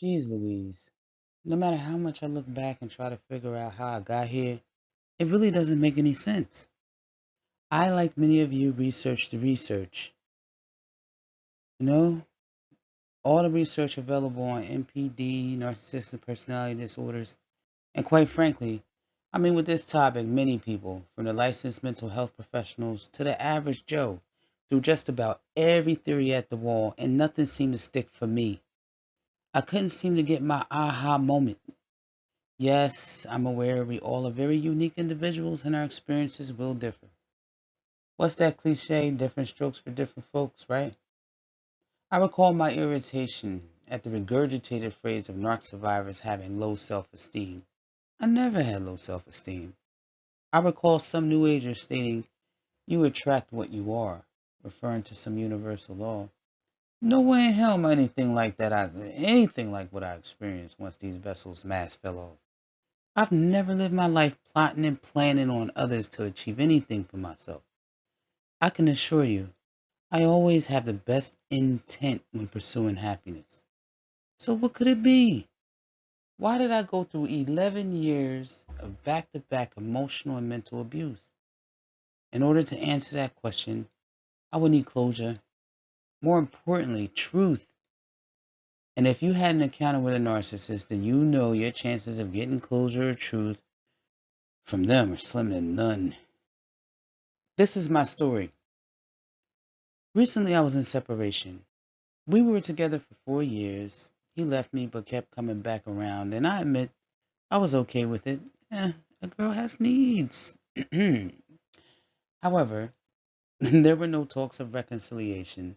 Jeez Louise. No matter how much I look back and try to figure out how I got here, it really doesn't make any sense. I, like many of you, researched the research. You know, all the research available on NPD, narcissistic personality disorders, and quite frankly, with this topic, many people, from the licensed mental health professionals to the average Joe, threw just about every theory at the wall, and nothing seemed to stick for me. I couldn't seem to get my aha moment. Yes, I'm aware we all are very unique individuals and our experiences will differ. What's that cliche? Different strokes for different folks, right? I recall my irritation at the regurgitated phrase of narc survivors having low self esteem. I never had low self esteem. I recall some New Agers stating, "You attract what you are," referring to some universal law. No way in hell am I anything like what I experienced once these vessels' mass fell off. I've never lived my life plotting and planning on others to achieve anything for myself. I can assure you, I always have the best intent when pursuing happiness. So what could it be? Why did I go through 11 years of back-to-back emotional and mental abuse? In order to answer that question, I would need closure. More importantly, truth. And if you had an encounter with a narcissist, then you know your chances of getting closure or truth from them are slim to none. This is my story. Recently, I was in separation. We were together for 4 years. He left me but kept coming back around, and I admit I was okay with it. A girl has needs. However, there were no talks of reconciliation.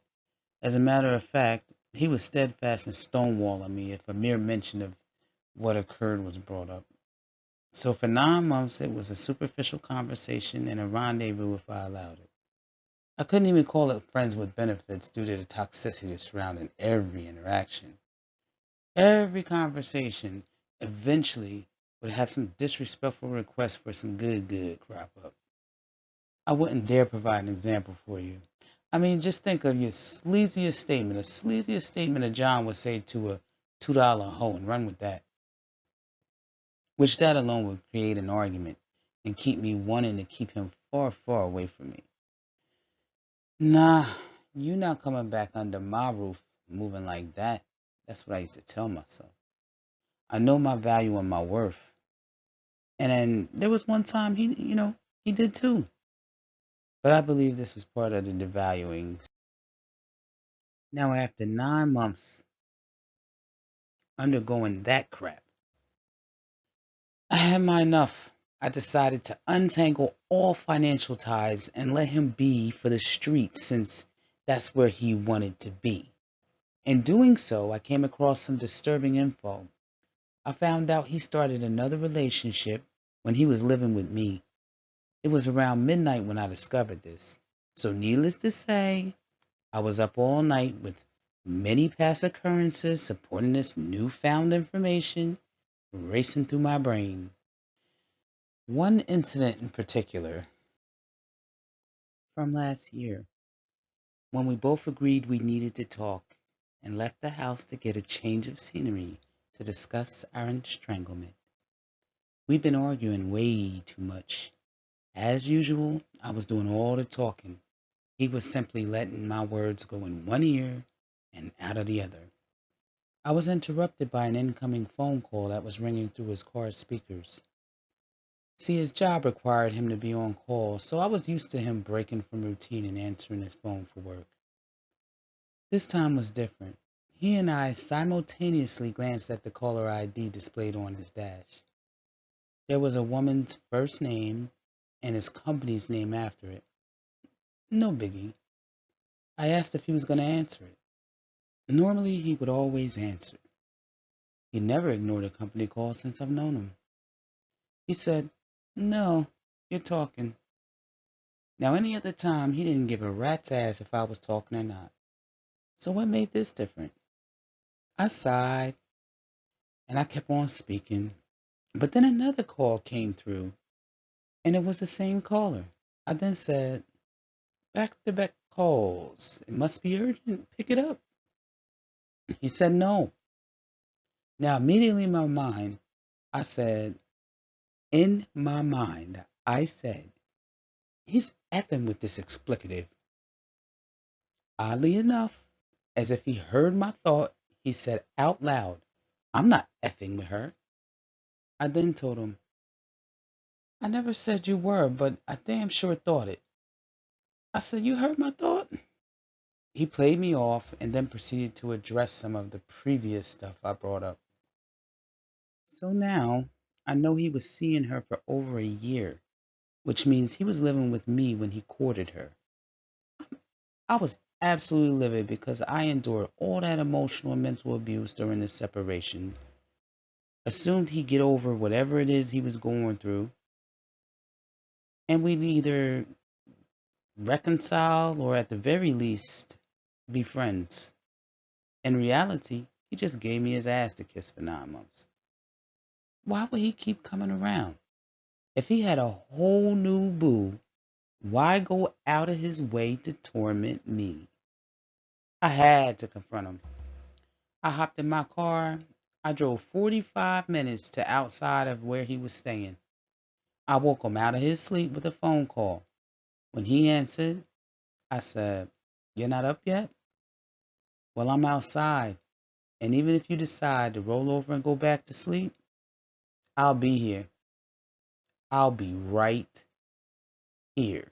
As a matter of fact, he was steadfast in stonewalling me if a mere mention of what occurred was brought up. So for 9 months, it was a superficial conversation and a rendezvous if I allowed it. I couldn't even call it friends with benefits due to the toxicity surrounding every interaction. Every conversation eventually would have some disrespectful request for some good crop up. I wouldn't dare provide an example for you. Just think of your sleaziest statement, a sleaziest statement a John would say to a $2 hoe and run with that, which that alone would create an argument and keep me wanting to keep him far away from me. Nah, you not coming back under my roof moving like that. That's what I used to tell myself. I know my value and my worth. And then there was one time he did too. But I believe this was part of the devaluing. Now, after 9 months undergoing that crap, I had my enough. I decided to untangle all financial ties and let him be for the streets since that's where he wanted to be. In doing so, I came across some disturbing info. I found out he started another relationship when he was living with me. It was around midnight when I discovered this. So, needless to say, I was up all night with many past occurrences supporting this newfound information racing through my brain. One incident in particular from last year when we both agreed we needed to talk and left the house to get a change of scenery to discuss our estranglement. We've been arguing way too much. As usual, I was doing all the talking. He was simply letting my words go in one ear and out of the other. I was interrupted by an incoming phone call that was ringing through his car's speakers. See, his job required him to be on call, so I was used to him breaking from routine and answering his phone for work. This time was different. He and I simultaneously glanced at the caller ID displayed on his dash. There was a woman's first name and his company's name after it. No biggie. I asked if he was going to answer it. Normally, he would always answer. He never ignored a company call since I've known him. He said, "No, you're talking." Now, any other time, he didn't give a rat's ass if I was talking or not. So what made this different? I sighed and I kept on speaking. But then another call came through and it was the same caller. I then said, "Back to back calls. It must be urgent. Pick it up." He said no. Now, immediately in my mind, I said, he's effing with this explicative. Oddly enough, as if he heard my thought, he said out loud, I'm not effing with her. I then told him, I never said you were, but I damn sure thought it. I said, you heard my thought? He played me off and then proceeded to address some of the previous stuff I brought up. So now I know he was seeing her for over a year, which means he was living with me when he courted her. I was absolutely livid because I endured all that emotional and mental abuse during the separation. Assumed he'd get over whatever it is he was going through, and we'd either reconcile or at the very least be friends. In reality, he just gave me his ass to kiss for 9 months. Why would he keep coming around? If he had a whole new boo, why go out of his way to torment me? I had to confront him. I hopped in my car. I drove 45 minutes to outside of where he was staying. I woke him out of his sleep with a phone call. When he answered, I said, you're not up yet? Well, I'm outside. And even if you decide to roll over and go back to sleep, I'll be here. I'll be right here.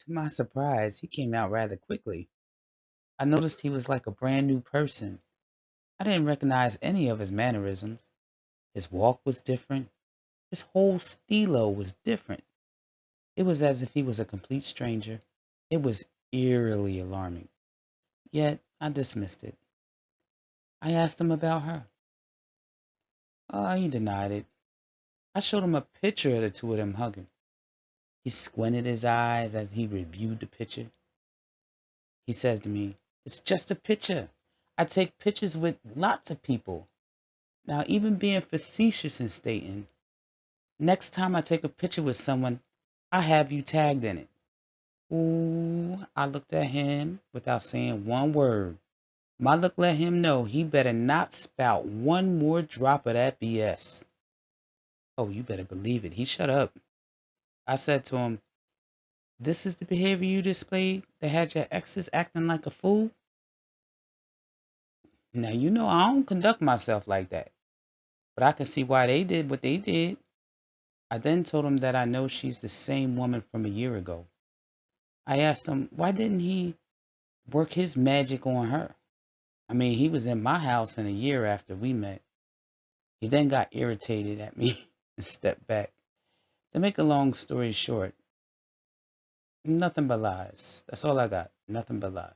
To my surprise, he came out rather quickly. I noticed he was like a brand new person. I didn't recognize any of his mannerisms. His walk was different. His whole stilo was different. It was as if he was a complete stranger. It was eerily alarming. Yet I dismissed it. I asked him about her. He denied it. I showed him a picture of the two of them hugging. He squinted his eyes as he reviewed the picture. He says to me, it's just a picture. I take pictures with lots of people. Now, even being facetious and stating, next time I take a picture with someone, I have you tagged in it. Ooh, I looked at him without saying one word. My look let him know he better not spout one more drop of that BS. Oh, you better believe it. He shut up. I said to him, this is the behavior you displayed that had your exes acting like a fool? Now, you know I don't conduct myself like that, but I can see why they did what they did. I then told him that I know she's the same woman from a year ago. I asked him, why didn't he work his magic on her? I mean, he was in my house in a year after we met. He then got irritated at me and stepped back. To make a long story short, nothing but lies. That's all I got. Nothing but lies.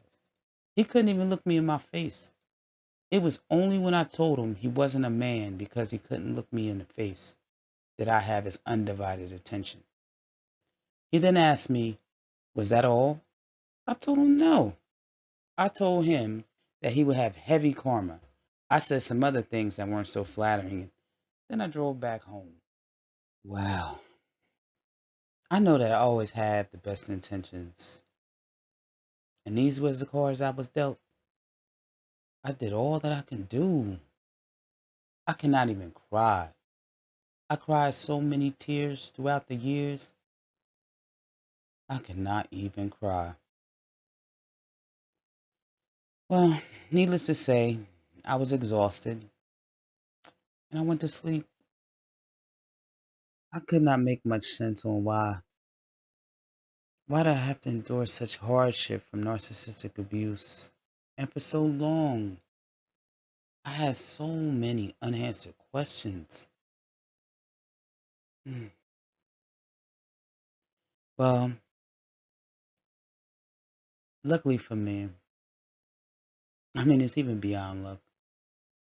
He couldn't even look me in my face. It was only when I told him he wasn't a man because he couldn't look me in the face that I have his undivided attention. He then asked me, was that all? I told him no. I told him that he would have heavy karma. I said some other things that weren't so flattering. Then I drove back home. Wow. I know that I always have the best intentions. And these was the cards I was dealt. I did all that I can do. I cannot even cry. I cried so many tears throughout the years. I cannot even cry. Well, needless to say, I was exhausted and I went to sleep. I could not make much sense on why. Why did I have to endure such hardship from narcissistic abuse? And for so long, I had so many unanswered questions. Hmm. Well, luckily for me, I mean, it's even beyond luck.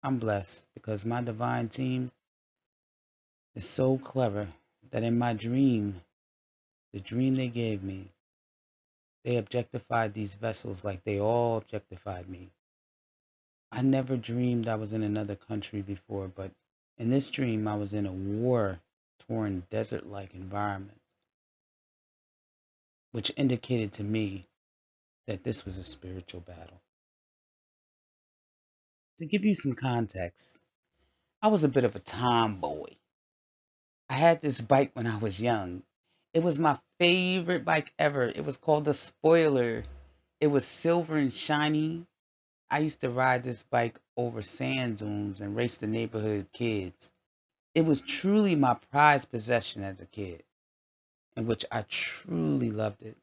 I'm blessed because my divine team is so clever that in my dream, the dream they gave me, they objectified these vessels like they all objectified me. I never dreamed I was in another country before, but in this dream, I was in a war-torn desert-like environment, which indicated to me that this was a spiritual battle. To give you some context, I was a bit of a tomboy. I had this bike when I was young. It was my favorite bike ever. It was called the Spoiler. It was silver and shiny. I used to ride this bike over sand dunes and race the neighborhood kids. It was truly my prized possession as a kid, in which I truly loved it.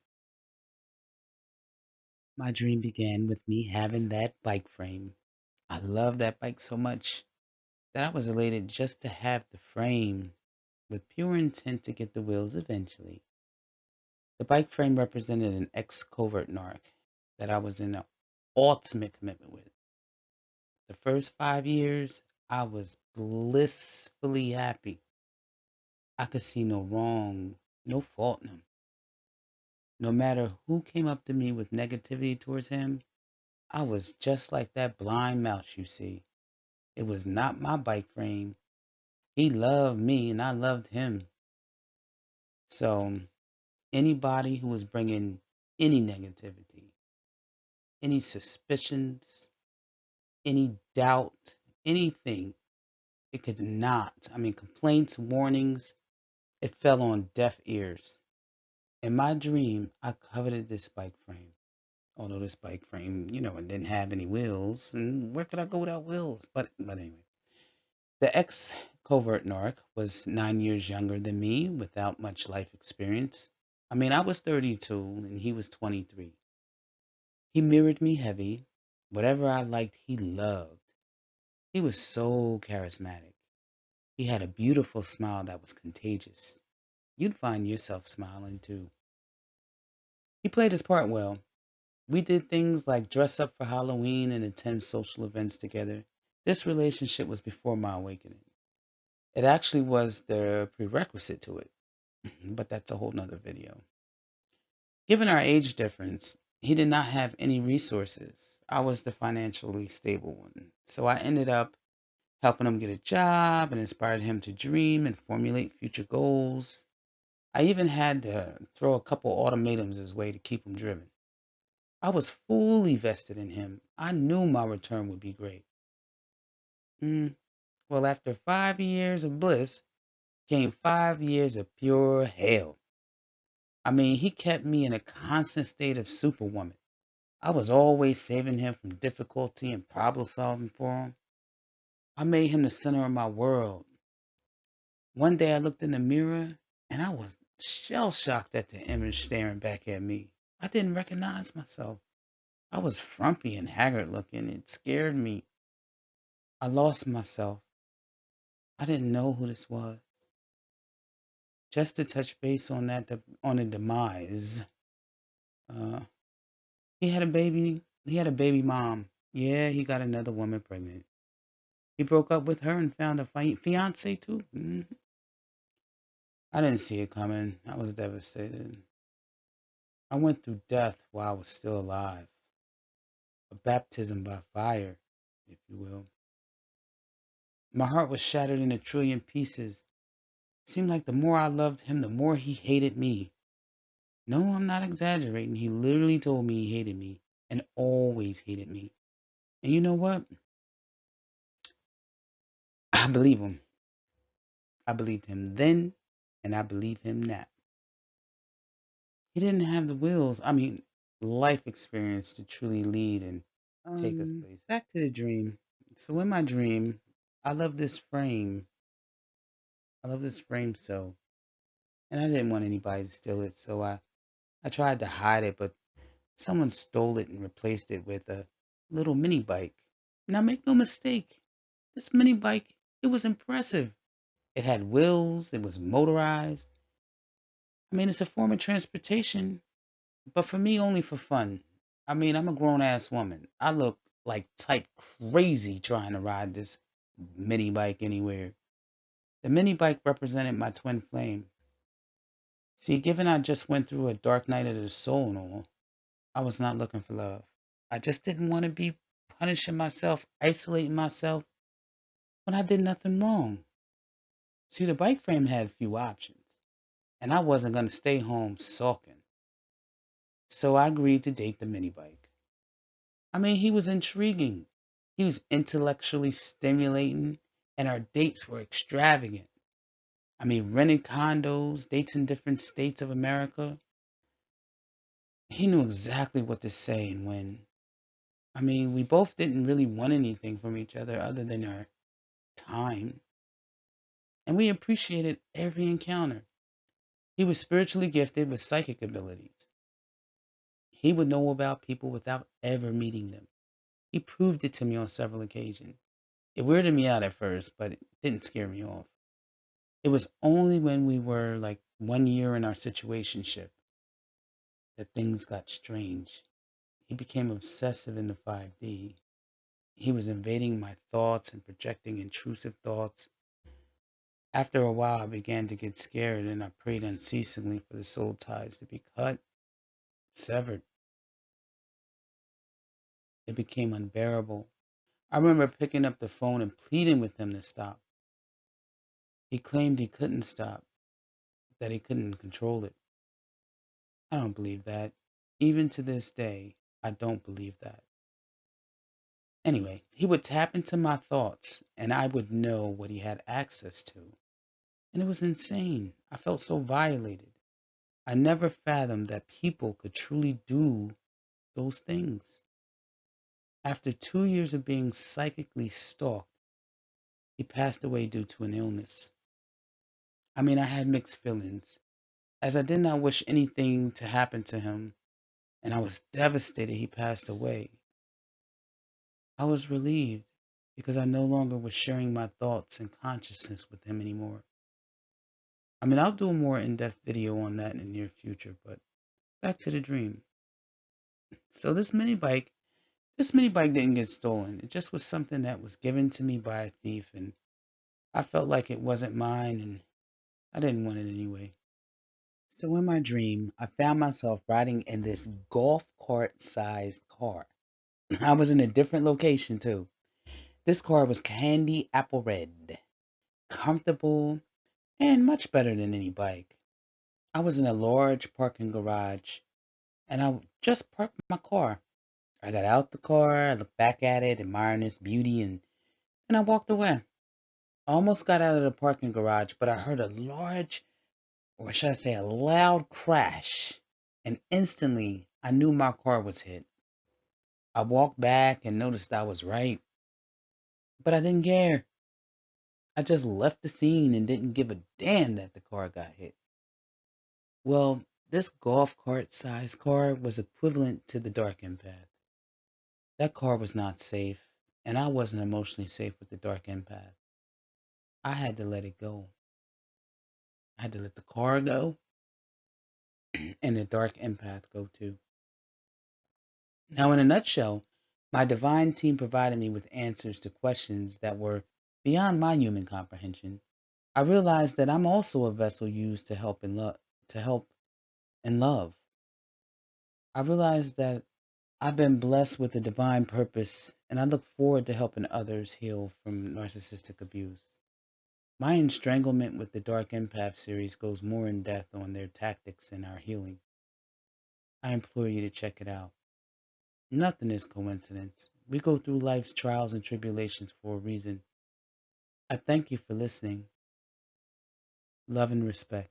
My dream began with me having that bike frame. I loved that bike so much that I was elated just to have the frame, with pure intent to get the wheels eventually. The bike frame represented an ex-covert narc that I was in an ultimate commitment with. The first 5 years, I was blissfully happy. I could see no wrong, no fault in him. No matter who came up to me with negativity towards him, I was just like that blind mouse you see. It was not my bike frame. He loved me and I loved him. So anybody who was bringing any negativity, any suspicions, any doubt, anything, it could not. I mean, complaints, warnings, it fell on deaf ears. In my dream, I coveted this bike frame. Although this bike frame, it didn't have any wheels, and where could I go without wheels? But anyway, the ex covert narc was 9 years younger than me, without much life experience. I mean, I was 32 and he was 23. He mirrored me heavy. Whatever I liked, he loved. He was so charismatic. He had a beautiful smile that was contagious. You'd find yourself smiling too. He played his part well. We did things like dress up for Halloween and attend social events together. This relationship was before my awakening. It actually was the prerequisite to it, but that's a whole nother video. Given our age difference, he did not have any resources. I was the financially stable one. So I ended up helping him get a job and inspired him to dream and formulate future goals. I even had to throw a couple ultimatums his way to keep him driven. I was fully vested in him. I knew my return would be great. Mm, well, after 5 years of bliss came 5 years of pure hell. I mean, he kept me in a constant state of superwoman. I was always saving him from difficulty and problem solving for him. I made him the center of my world. One day I looked in the mirror and I was shell shocked at the image staring back at me. I didn't recognize myself. I was frumpy and haggard looking. It scared me. I lost myself. I didn't know who this was. Just to touch base on on the demise. Uh, he had a baby. He had a baby mom. Yeah, he got another woman pregnant. He broke up with her and found a fiance too. I didn't see it coming. I was devastated. I went through death while I was still alive. A baptism by fire, if you will. My heart was shattered in a trillion pieces. It seemed like the more I loved him, the more he hated me. No, I'm not exaggerating. He literally told me he hated me and always hated me. And you know what? I believe him. I believed him then, and I believe him now. He didn't have the wills, life experience to truly lead and take us place. Back to the dream. So in my dream, I love this frame. I love this frame so, and I didn't want anybody to steal it, so I tried to hide it, but someone stole it and replaced it with a little mini bike. Now make no mistake, this mini bike, it was impressive. It had wheels, it was motorized. It's a form of transportation, but for me, only for fun. I'm a grown ass woman. I look like type crazy trying to ride this mini bike anywhere. The mini bike represented my twin flame. See, given I just went through a dark night of the soul and all, I was not looking for love. I just didn't want to be punishing myself, isolating myself when I did nothing wrong. See, the bike frame had few options, and I wasn't going to stay home sulking. So I agreed to date the mini bike. He was intriguing. He was intellectually stimulating, And our dates were extravagant. I mean, rented condos, dates in different states of America. He knew exactly what to say and when. I mean, we both didn't really want anything from each other than our time, and we appreciated every encounter. He was spiritually gifted with psychic abilities. He would know about people without ever meeting them. He proved it to me on several occasions. It weirded me out at first, but it didn't scare me off. It was only when we were like 1 year in our situationship that things got strange. He became obsessive in the 5D. He was invading my thoughts and projecting intrusive thoughts. After a while, I began to get scared and I prayed unceasingly for the soul ties to be cut, severed. It became unbearable. I remember picking up the phone and pleading with him to stop. He claimed he couldn't stop, that he couldn't control it. I don't believe that. Even to this day, I don't believe that. Anyway, he would tap into my thoughts and I would know what he had access to. And it was insane. I felt so violated. I never fathomed that people could truly do those things. After 2 years of being psychically stalked, he passed away due to an illness. I mean, I had mixed feelings, as I did not wish anything to happen to him, and I was devastated he passed away. I was relieved because I no longer was sharing my thoughts and consciousness with him anymore. I mean, I'll do a more in-depth video on that in the near future, but back to the dream. So this mini bike didn't get stolen. It just was something that was given to me by a thief, and I felt like it wasn't mine, and I didn't want it anyway. So in my dream, I found myself riding in this golf cart sized car. I was in a different location too. This car was candy apple red, comfortable, and much better than any bike. I was in a large parking garage, and I just parked my car. I got out the car, I looked back at it, admiring its beauty, and then I walked away. I almost got out of the parking garage, but I heard a large, or should I say a loud crash, and instantly I knew my car was hit. I walked back and noticed I was right, but I didn't care. I just left the scene and didn't give a damn that the car got hit. Well, this golf cart sized car was equivalent to the Dark Empath. That car was not safe, and I wasn't emotionally safe with the Dark Empath. I had to let it go. I had to let the car go and the Dark Empath go too. Now, in a nutshell, my divine team provided me with answers to questions that were beyond my human comprehension. I realized that I'm also a vessel used to help and love. I realized that I've been blessed with a divine purpose, and I look forward to helping others heal from narcissistic abuse. My estranglement with the Dark Empath series goes more in depth on their tactics and our healing. I implore you to check it out. Nothing is coincidence. We go through life's trials and tribulations for a reason. I thank you for listening. Love and respect.